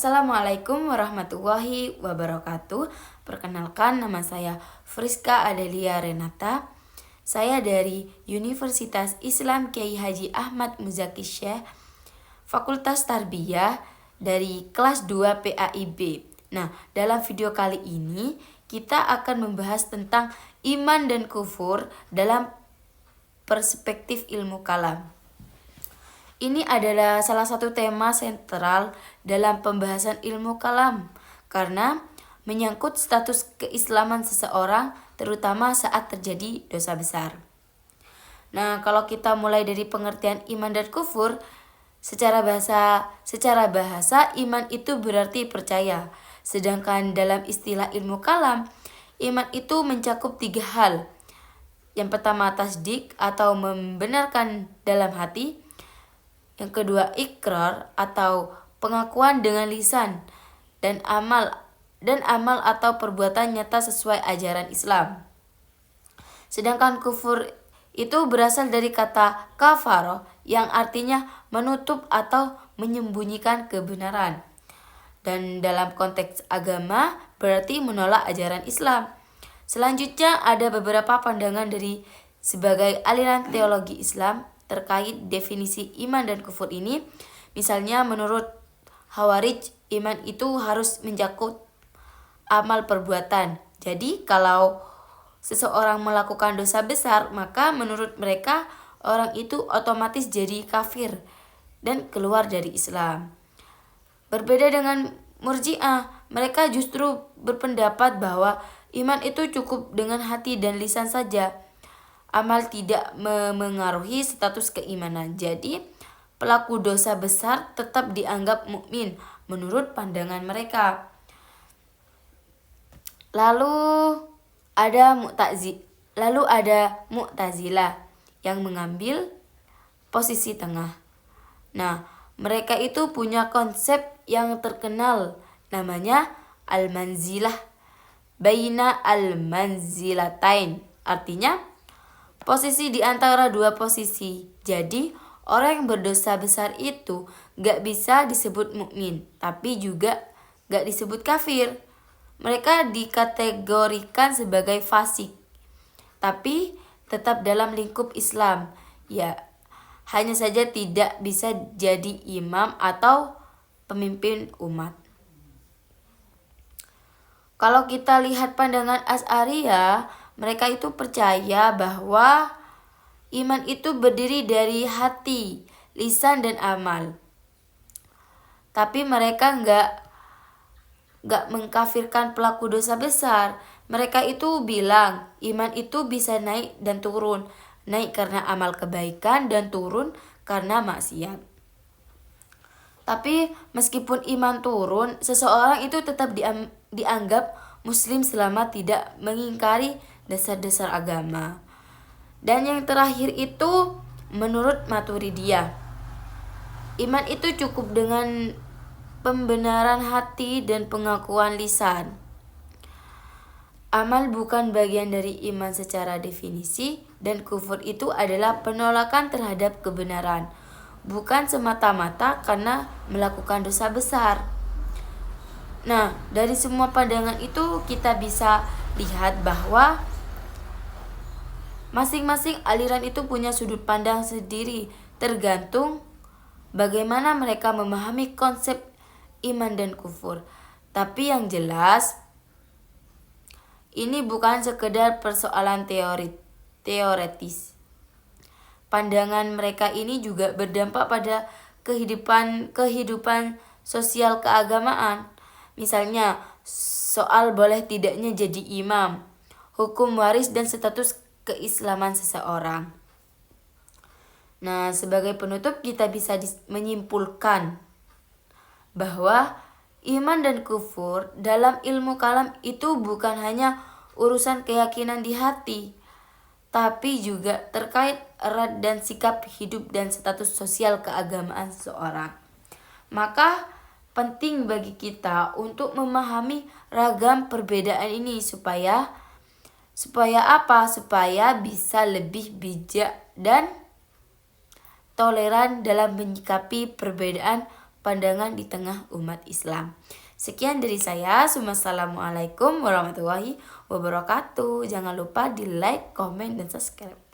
Assalamualaikum warahmatullahi wabarakatuh. Perkenalkan, nama saya Friska Adelia Renata. Saya dari Universitas Islam Kiai Haji Ahmad Muzaki Syekh, Fakultas Tarbiyah dari kelas 2 PAIB. Nah, dalam video kali ini kita akan membahas tentang iman dan kufur dalam perspektif ilmu kalam. Ini adalah salah satu tema sentral dalam pembahasan ilmu kalam karena menyangkut status keislaman seseorang terutama saat terjadi dosa besar. Nah, kalau kita mulai dari pengertian iman dan kufur, secara bahasa iman itu berarti percaya. Sedangkan dalam istilah ilmu kalam, iman itu mencakup 3 hal. Yang pertama tasdik atau membenarkan dalam hati. Yang kedua ikrar atau pengakuan dengan lisan dan amal atau perbuatan nyata sesuai ajaran Islam. Sedangkan kufur itu berasal dari kata kafaro yang artinya menutup atau menyembunyikan kebenaran. Dan dalam konteks agama berarti menolak ajaran Islam. Selanjutnya ada beberapa pandangan dari sebagai aliran teologi Islam terkait definisi iman dan kufur ini. Misalnya menurut Khawarij, iman itu harus mencakup amal perbuatan. Jadi kalau seseorang melakukan dosa besar, maka menurut mereka orang itu otomatis jadi kafir dan keluar dari Islam. Berbeda dengan Murji'ah, mereka justru berpendapat bahwa iman itu cukup dengan hati dan lisan saja. Amal tidak memengaruhi status keimanan. Jadi, pelaku dosa besar tetap dianggap mukmin menurut pandangan mereka. Lalu ada Mu'tazilah yang mengambil posisi tengah. Nah, mereka itu punya konsep yang terkenal namanya al-manzilah baina al-manzilatain. Artinya posisi di antara dua posisi. Jadi orang yang berdosa besar itu gak bisa disebut mukmin, tapi juga gak disebut kafir. Mereka dikategorikan sebagai fasik, tapi tetap dalam lingkup Islam. Ya, hanya saja tidak bisa jadi imam atau pemimpin umat. Kalau kita lihat pandangan Asy'ariyah, mereka itu percaya bahwa iman itu berdiri dari hati, lisan, dan amal. Tapi mereka nggak mengkafirkan pelaku dosa besar. Mereka itu bilang iman itu bisa naik dan turun. Naik karena amal kebaikan dan turun karena maksiat. Tapi meskipun iman turun, seseorang itu tetap dianggap muslim selama tidak mengingkari dasar-dasar agama. Dan yang terakhir itu menurut Maturidiyah, iman itu cukup dengan pembenaran hati dan pengakuan lisan. Amal bukan bagian dari iman secara definisi, dan kufur itu adalah penolakan terhadap kebenaran, bukan semata-mata karena melakukan dosa besar. Nah, dari semua pandangan itu kita bisa lihat bahwa masing-masing aliran itu punya sudut pandang sendiri, tergantung bagaimana mereka memahami konsep iman dan kufur. Tapi yang jelas, ini bukan sekedar persoalan teoretis. Pandangan mereka ini juga berdampak pada kehidupan sosial keagamaan. Misalnya, soal boleh tidaknya jadi imam, hukum waris, dan status keislaman seseorang. Nah, sebagai penutup kita bisa menyimpulkan bahwa iman dan kufur dalam ilmu kalam itu bukan hanya urusan keyakinan di hati, tapi juga terkait erat dan sikap hidup dan status sosial keagamaan seseorang. Maka penting bagi kita untuk memahami ragam perbedaan ini supaya apa? Supaya bisa lebih bijak dan toleran dalam menyikapi perbedaan pandangan di tengah umat Islam. Sekian dari saya. Wassalamualaikum warahmatullahi wabarakatuh. Jangan lupa di like, komen, dan subscribe.